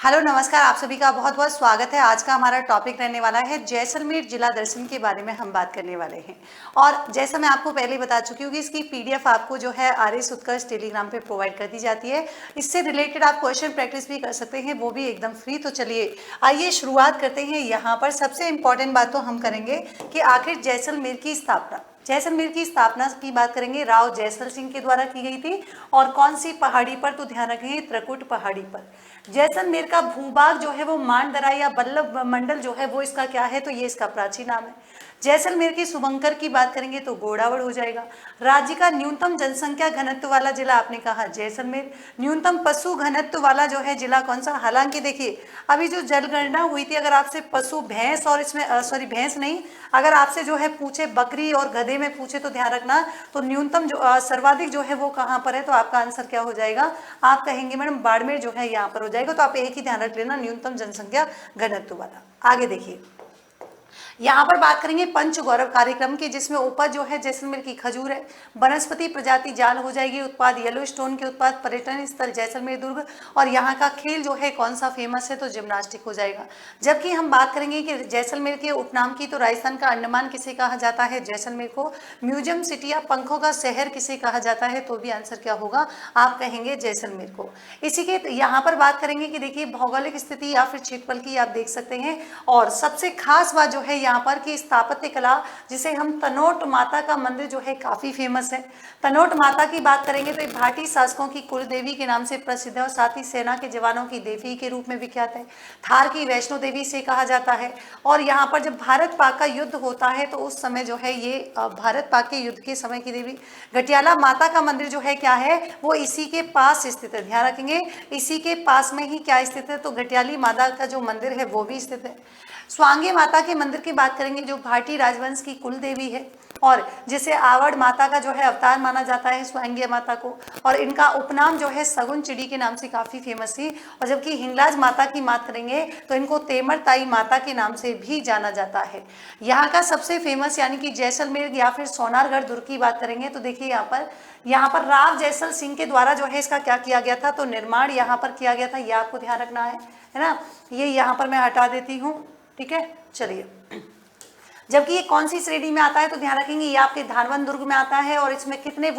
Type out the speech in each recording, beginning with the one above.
Hello नमस्कार, आप सभी का बहुत बहुत स्वागत है। आज का हमारा टॉपिक रहने वाला है जैसलमेर जिला दर्शन के बारे में हम बात करने वाले हैं। और जैसा मैं आपको पहले बता चुकी हूँ कि इसकी पीडीएफ आपको जो है आरएस उत्कर्ष टेलीग्राम पे प्रोवाइड कर दी जाती है। इससे रिलेटेड आप क्वेश्चन प्रैक्टिस भी कर सकते हैं, वो भी एकदम फ्री। तो चलिए आइए शुरुआत करते हैं। यहाँ पर सबसे इंपॉर्टेंट बात तो हम करेंगे कि आखिर जैसलमेर की स्थापना की बात करेंगे। राव जैसल सिंह के द्वारा की गई थी। और कौन सी पहाड़ी पर, तो ध्यान रखेंगे त्रिकुट पहाड़ी पर। जैसलमेर का भूभाग जो है वो मानदरा या बल्लभ मंडल जो है वो इसका क्या है, तो ये इसका प्राचीन नाम है। जैसलमेर के शुभंकर की बात करेंगे तो गोड़ावड़ हो जाएगा। राज्य का न्यूनतम जनसंख्या घनत्व वाला जिला आपने कहा जैसलमेर। न्यूनतम पशु घनत्व वाला जो है जिला कौन सा। हालांकि देखिए अभी जो जनगणना हुई थी, अगर आपसे पशु भैंस और इसमें भैंस नहीं, अगर आपसे जो है पूछे बकरी और गधे में पूछे तो ध्यान रखना, तो न्यूनतम जो सर्वाधिक जो है वो कहाँ पर है, तो आपका आंसर क्या हो जाएगा। आप कहेंगे मैडम बाड़मेर जो है यहाँ पर हो जाएगा। तो आप एक ही ध्यान रख लेना, न्यूनतम जनसंख्या घनत्व वाला। आगे देखिए यहाँ पर बात करेंगे पंच गौरव कार्यक्रम की, जिसमें उपज जो है जैसलमेर की खजूर है। वनस्पति प्रजाति जाल हो जाएगी। उत्पाद येलो स्टोन के उत्पाद। पर्यटन स्थल जैसलमेर दुर्ग। और यहाँ का खेल जो है कौन सा फेमस है, तो जिम्नास्टिक हो जाएगा। जबकि हम बात करेंगे कि जैसलमेर के उपनाम की, तो राजस्थान का अंडमान किसे कहा जाता है, जैसलमेर को। म्यूजियम सिटी या पंखों का शहर किसे कहा जाता है, तो भी आंसर क्या होगा, आप कहेंगे जैसलमेर को। इसी के यहाँ पर बात करेंगे कि देखिए भौगोलिक स्थिति या फिर क्षेत्रफल की आप देख सकते हैं। और सबसे खास बात जो है यहाँ पर की स्थापत्य कला, जिसे हम तनोट माता का मंदिर जो है काफी फेमस है। तनोट माता की बात करेंगे तो भाटी शासकों की कुल देवी के नाम से प्रसिद्ध है और साथ ही सेना के जवानों की देवी के रूप में विख्यात है। थार की वैष्णो देवी से कहा जाता है। और यहाँ पर जब भारत पाक का युद्ध होता है तो उस समय जो है ये भारत पाक के युद्ध के समय की देवी। घटियाला माता का मंदिर जो है क्या है, वो इसी के पास स्थित है। ध्यान रखेंगे इसी के पास में ही क्या स्थित है, तो घटियाली माता का जो मंदिर है वो भी स्थित है। स्वांगे माता के मंदिर की बात करेंगे, जो भाटी राजवंश की कुल देवी है और जिसे आवड़ माता का जो है अवतार माना जाता है, स्वांगे माता को। और इनका उपनाम जो है सगुन चिड़ी के नाम से काफी फेमस थी। और जबकि हिंगलाज माता की बात करेंगे तो इनको तेमर ताई माता के नाम से भी जाना जाता है। यहाँ का सबसे फेमस यानी कि जैसलमेर या फिर सोनारगढ़ दुर्ग की बात करेंगे तो देखिए यहाँ पर राव जैसल सिंह के द्वारा जो है इसका क्या किया गया था, तो निर्माण यहाँ पर किया गया था। ये आपको ध्यान रखना है ना। ये यहाँ पर मैं हटा देती हूँ, ठीक है। चलिए जबकि ये कौन सी श्रेणी में आता है, तो ध्यान रखेंगे ये आपके धारवन दुर्ग में आता है। और इसमें कितने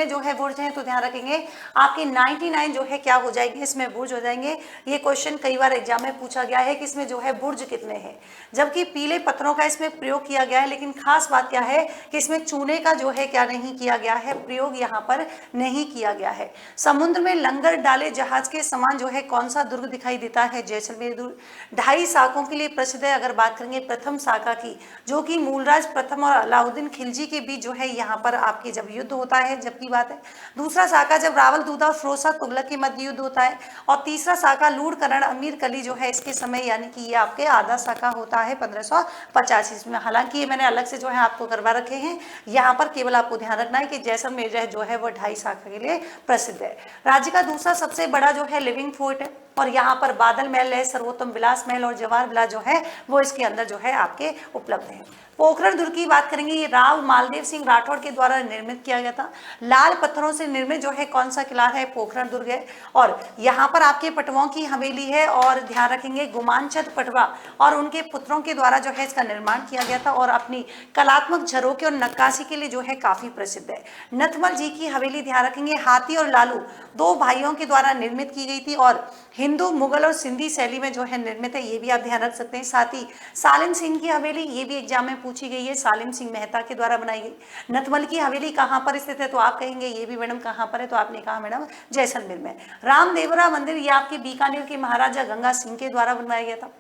जो है बुर्ज हैं, तो ध्यान रखेंगे आपके 99 जो है क्या हो जाएंगे, इसमें बुर्ज हो जाएंगे। ये क्वेश्चन कई बार एग्जाम में पूछा गया है कि इसमें जो है बुर्ज कितने हैं। जबकि पीले पत्थरों का इसमें प्रयोग किया गया है, लेकिन खास बात क्या है कि इसमें चूने का जो है क्या नहीं किया गया है, प्रयोग यहाँ पर नहीं किया गया है। समुद्र में लंगर डाले जहाज के समान जो है कौन सा दुर्ग दिखाई देता है, जैसलमेर दुर्ग। 2.5 शाखों के लिए प्रसिद्ध है। अगर बात करेंगे प्रथम शाखा की, जो कि मूलराज प्रथम और अलाउद्दीन खिलजी के बीच जो है यहाँ पर आपके जब युद्ध होता है, जबकि बात है। दूसरा शाखा जब रावल दूधा और फिरोज शाह तुगलक के मध्य युद्ध होता है। और तीसरा शाखा लूड़ करण अमीर कली जो है इसके समय, यानी कि ये आपके आधा शाखा होता है 1585 में। हालांकि ये मैंने अलग से जो है आपको करवा रखे हैं। यहाँ पर केवल आपको ध्यान रखना है कि जैसलमेर जो है वो 2.5 शाखा के लिए प्रसिद्ध है। राज्य का दूसरा सबसे बड़ा जो है लिविंग फोर्ट है। और यहाँ पर बादल महल है, सर्वोत्तम विलास महल और जवाहर विलास जो है वो इसके अंदर जो है आपके उपलब्ध है। पोखरण दुर्ग की बात करेंगे, ये राव मालदेव सिंह राठौड़ के द्वारा निर्मित किया गया था। लाल पत्थरों से निर्मित जो है कौन सा किला है, पोखरण दुर्ग है। और यहाँ पर आपके पटवाओं की हवेली है। और ध्यान रखेंगे गुमानचंद पटवा और उनके पुत्रों के द्वारा जो है इसका निर्माण किया गया था। और अपनी कलात्मक झरोके और नक्काशी के लिए जो है काफी प्रसिद्ध है। नथमल जी की हवेली ध्यान रखेंगे हाथी और लालू 2 भाइयों के द्वारा निर्मित की गई थी और हिंदू, मुगल और सिंधी शैली में जो है निर्मित है, ये भी आप ध्यान रख सकते हैं। साथ ही सालिम सिंह की हवेली, ये भी एग्जाम में पूछी गई है, सालिम सिंह मेहता के द्वारा बनाई गई। नथमल की हवेली कहाँ पर स्थित है, तो आप कहेंगे ये भी मैडम कहाँ पर है, तो आपने कहा मैडम जैसलमेर में। रामदेवरा मंदिर ये आपके बीकानेर के महाराजा गंगा सिंह के द्वारा बनवाया गया था।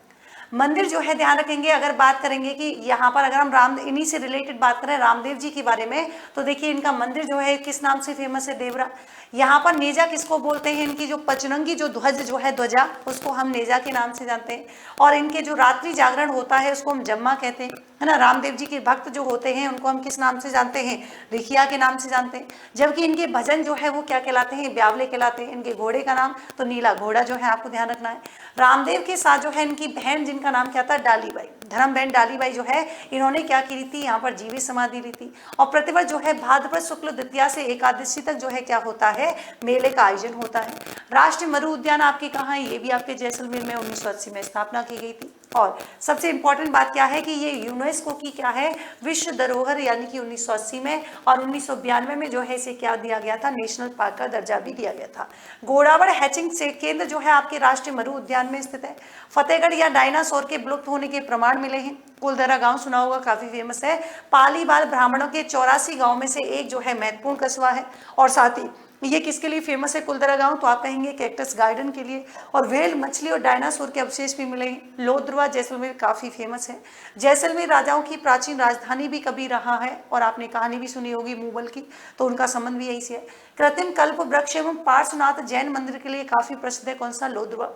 मंदिर जो है ध्यान रखेंगे, अगर बात करेंगे कि यहाँ पर अगर हम इन्हीं से रिलेटेड बात करें रामदेव जी के बारे में, तो देखिए इनका मंदिर जो है किस नाम से फेमस है, देवरा। यहाँ पर नेजा किसको बोलते हैं, इनकी जो पचरंगी जो ध्वज जो है ध्वजा, उसको हम नेजा के नाम से जानते हैं। और इनके जो रात्रि जागरण होता है उसको हम जम्मा कहते हैं, है ना। रामदेव जी के भक्त जो होते हैं उनको हम किस नाम से जानते हैं, रिखिया के नाम से जानते हैं। जबकि इनके भजन जो है वो क्या कहलाते हैं, ब्यावले कहलाते हैं। इनके घोड़े का नाम तो नीला घोड़ा जो है आपको ध्यान रखना है। रामदेव के साथ जो है इनकी बहन, जिनका इनका नाम क्या था, डालीबाई, धर्मबहन डालीबाई जो है, इन्होंने क्या की थी, यहाँ पर जीवित समाधि ली थी। और प्रतिवर्ष जो है भाद्रपद शुक्ल द्वितीया से एकादशी तक जो है क्या होता है, मेले का आयोजन होता है। राष्ट्रीय मरु उद्यान आपके कहाँ है, ये भी आपके जैसलमेर में 1980 में स्थापना की गई थी। और सबसे इंपॉर्टेंट बात क्या है कि ये यूनेस्को की क्या है, विश्व धरोहर, यानी कि 1980 में, और 1992 में जो है इसे क्या दिया गया था, नेशनल पार्क का दर्जा भी दिया गया था। घोड़ावड़ हैचिंग केंद्र जो है आपके राष्ट्रीय मरु उद्यान में स्थित है। फतेहगढ़ या डायनासोर के विलुप्त होने के प्रमाण मिले हैं। कुलधरा गांव सुना होगा, काफी फेमस है, पालीबाल ब्राह्मणों के 84 गांव में से एक जो है महत्वपूर्ण कस्बा है। और साथ ही ये किसके लिए फेमस है कुलधरा गांव, तो आप कहेंगे कैक्टस गार्डन के लिए। और व्हेल, मछली और डायनासोर के अवशेष भी मिले हैं। लोधरुआ जैसलमेर काफी फेमस है। जैसलमेर राजाओं की प्राचीन राजधानी भी कभी रहा है, और आपने कहानी भी सुनी होगी मुगल की, तो उनका संबंध भी यही से है। कृत्रिम कल्प वृक्ष एवं पार्श्वनाथ जैन मंदिर के लिए काफी प्रसिद्ध है, कौन सा, लोधरुआ।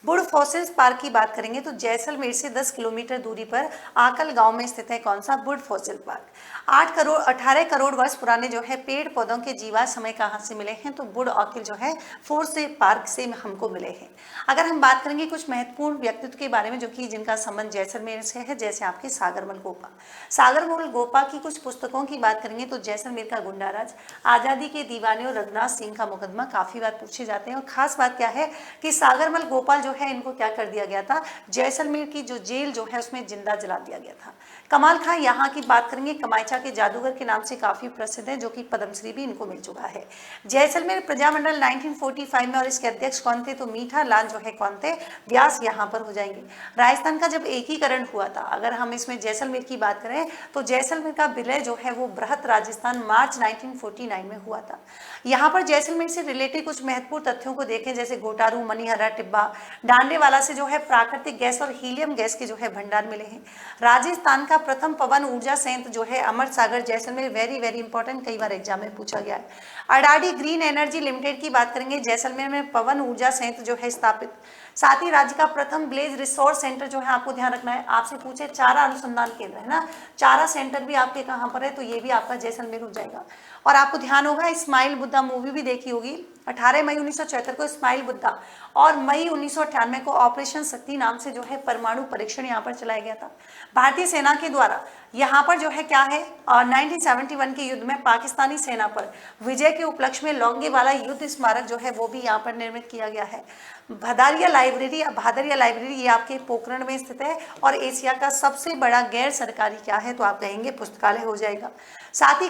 वुड फॉसिल्स पार्क की बात करेंगे तो जैसलमेर से 10 किलोमीटर दूरी पर आकल गांव में स्थित है, कौन सा, वुड फॉसिल पार्क। 18 करोड़ वर्ष पुराने जो है पेड़ पौधों के जीवा समय कहाँ से मिले हैं, तो वुड ऑकिल जो है फोर्स से पार्क से हमको मिले हैं। अगर हम बात करेंगे कुछ महत्वपूर्ण व्यक्तित्व के बारे में जो कि जिनका संबंध जैसलमेर से है, जैसे आपके सागरमल गोपा। सागरमल गोपा की कुछ पुस्तकों की बात करेंगे तो जैसलमेर का गुंडाराज, आजादी के दीवाने और रघुनाथ सिंह का मुकदमा काफी बार पूछे जाते हैं। और खास बात क्या है कि सागरमल गोपाल है, इनको क्या कर दिया गया था, जैसलमेर की जो जेल जो है उसमें जिंदा जला दिया गया था। कमाल खां यहाँ की बात करेंगे, कमायचा के जादूगर के नाम से काफी प्रसिद्ध है, जो कि पद्मश्री भी इनको मिल चुका है। जैसलमेर प्रजामंडल 1945 में, और इसके अध्यक्ष कौन थे, तो मीठा लाल जो है कौन थे, व्यास यहाँ पर हो जाएंगे। राजस्थान का जब एकीकरण हुआ था, अगर हम इसमें जैसलमेर की बात करें तो जैसलमेर का विलय जो है वो बृहत राजस्थान मार्च 1949 में हुआ था। यहाँ पर जैसलमेर से रिलेटेड कुछ महत्वपूर्ण तथ्यों को देखें, जैसे घोटारू, मनीहरा, टिब्बा, डांडेवाला से जो है प्राकृतिक गैस और हीलियम गैस के जो है भंडार मिले हैं। राजस्थान का प्रथम पवन ऊर्जा संयंत्र जो है अमर सागर जैसलमेर, वेरी वेरी इंपॉर्टेंट, कई बार एग्जाम में पूछा गया है। अडानी ग्रीन एनर्जी लिमिटेड की बात करेंगे, जैसलमेर में पवन ऊर्जा संयंत्र जो है स्थापित। साथ ही राज्य का प्रथम ब्लेज रिसोर्स सेंटर जो है, आपको ध्यान रखना है, आपसे पूछे चारा अनुसंधान केंद्र है ना, चारा सेंटर भी आपके कहाँ पर है, तो ये भी आपका जैसलमेर हो जाएगा। और आपको ध्यान होगा इस्माइल बुद्धा मूवी भी देखी होगी, 18 मई 1974 को इस्माइल बुद्धा, और मई 1998 को ऑपरेशन शक्ति नाम से जो है परमाणु परीक्षण यहाँ पर चलाया गया था। भारतीय सेना के द्वारा यहाँ पर जो है क्या है, 1971 के युद्ध में पाकिस्तानी सेना पर विजय के उपलक्ष्य में लोंगेवाला युद्ध स्मारक जो है वो भी यहाँ पर निर्मित किया गया है। भादरिया लाइब्रेरी ये आपके पोखरण में स्थित है, और एशिया का सबसे बड़ा गैर सरकारी क्या है, तो आप कहेंगे पुस्तकालय हो जाएगा। साथ ही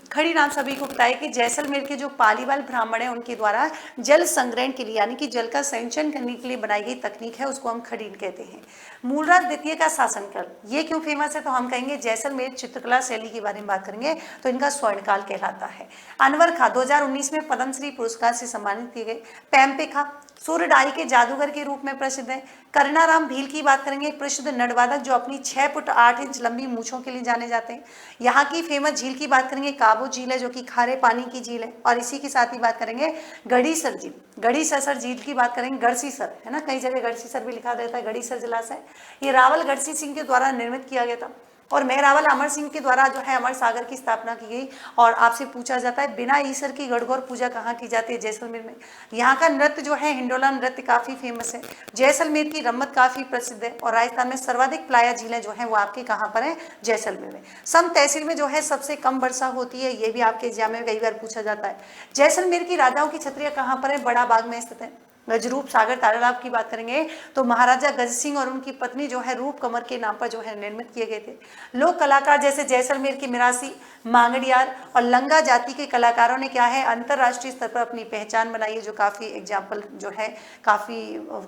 खड़ी नाम सभी को बताया कि जैसलमेर के जो पालीवाल ब्राह्मण है उनके द्वारा जल संग्रहण के लिए, यानी कि जल का संचयन करने के लिए बनाई गई तकनीक है, उसको हम खड़ीन कहते हैं। मूलराज द्वितीय का शासनकाल ये क्यों फेमस है, तो हम कहेंगे जैसलमेर चित्रकला शैली के बारे में बात करेंगे तो इनका स्वर्णकाल कहलाता है। अनवर खां 2019 में पद्मश्री पुरस्कार से सम्मानित किए गए। पैम्पे खां सूर्यडाई के जादूगर के रूप में प्रसिद्ध है। करनाराम भील की बात करेंगे, प्रसिद्ध नटवादक जो अपनी 6 फुट 8 इंच लंबी मूछों के लिए जाने जाते हैं। यहाँ की फेमस झील की बात करेंगे, काबो झील है जो कि खारे पानी की झील है। और इसी के साथ ही बात करेंगे गढ़ीसर झील, गढ़ीसर झील की बात करेंगे, गढ़सीसर है ना, कई जगह गढ़सीसर भी लिखा रहता है, गढ़ीसर जलाशय ये रावल गढ़सी सिंह के द्वारा निर्मित किया गया था। और मेहरावल अमर सिंह के द्वारा जो है अमर सागर की स्थापना की गई। और आपसे पूछा जाता है बिना ईसर की गणगौर पूजा कहाँ की जाती है, जैसलमेर में। यहाँ का नृत्य जो है हिंडोला नृत्य काफी फेमस है। जैसलमेर की रम्मत काफी प्रसिद्ध है। और राजस्थान में सर्वाधिक प्लाया झीलें जो है वो आपके कहाँ पर है, जैसलमेर में। सम तहसील में जो है सबसे कम वर्षा होती है, ये भी आपके एग्जाम में कई बार पूछा जाता है। जैसलमेर की राजाओं की छत्रियां कहाँ पर है, बड़ा बाग में स्थित है। गजरूप सागर तालाब की बात करेंगे तो महाराजा गज सिंह और उनकी पत्नी जो है रूप कमर के नाम पर जो है निर्मित किए गए थे। लोक कलाकार जैसे जैसलमेर की मिरासी, मांगड़ियार और लंगा जाति के कलाकारों ने क्या है अंतरराष्ट्रीय स्तर पर अपनी पहचान बनाई है, जो काफ़ी एग्जाम्पल जो है काफ़ी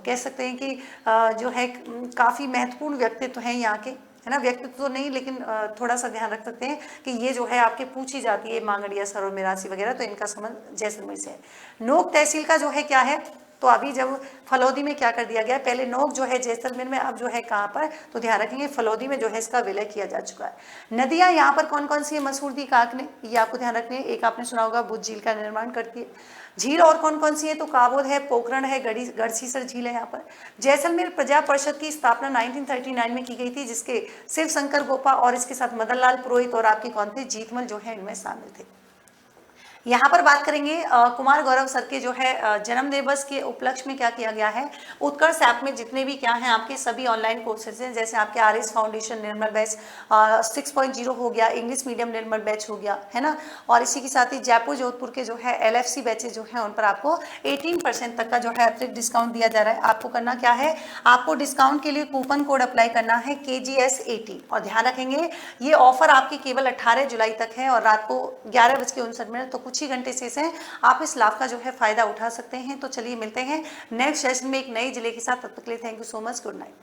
कह सकते हैं कि जो है काफ़ी महत्वपूर्ण व्यक्तित्व हैं यहाँ के, है ना। व्यक्तित्व तो नहीं लेकिन थोड़ा सा ध्यान रख सकते हैं कि ये जो है आपके पूछी जाती है मांगड़िया सर और मिरासी वगैरह, तो इनका संबंध जैसलमेर से है। नोक तहसील का जो है क्या है, तो अभी जब फलौदी में क्या कर दिया गया, पहले नोक जो है जैसलमेर में, अब जो है कहाँ पर, तो ध्यान रखेंगे फलौदी में जो है इसका विलय किया जा चुका है। नदियाँ यहाँ पर कौन कौन सी है मशहूर थी काकने, ये आपको ध्यान रखनी है। एक आपने सुना होगा बुद्ध झील का निर्माण करती है। झील और कौन कौन सी है, तो काबोद है, पोखरण है, गढ़सीसर झील है। यहाँ पर जैसलमेर प्रजा परिषद की स्थापना 1939 में की गई थी, जिसके शिव शंकर गोपा और इसके साथ मदन लाल पुरोहित और आपके कौन थे, जीतमल जो है इनमें शामिल थे। यहाँ पर बात करेंगे कुमार गौरव सर के जो है जन्म दिवस के उपलक्ष्य में क्या किया गया है। उत्कर्ष ऐप में जितने भी क्या हैं आपके सभी ऑनलाइन कोर्सेज हैं, जैसे आपके आरएस फाउंडेशन निर्मल बैच 6.0 हो गया, इंग्लिश मीडियम निर्मल बैच हो गया, है ना। और इसी के साथ ही जयपुर जोधपुर के जो है LFC बैचेज जो है उन पर आपको 18% तक का जो है अतिरिक्त डिस्काउंट दिया जा रहा है। आपको करना क्या है, आपको डिस्काउंट के लिए कूपन कोड अप्लाई करना है KGS80। और ध्यान रखेंगे ये ऑफर आपकी केवल 18 जुलाई तक है और रात को 11:59, तो कुछ ही घंटे शेष हैं, आप इस लाभ का जो है फायदा उठा सकते हैं। तो चलिए मिलते हैं नेक्स्ट सेशन में एक नए जिले के साथ, तब तक के लिए thank you so much, good night.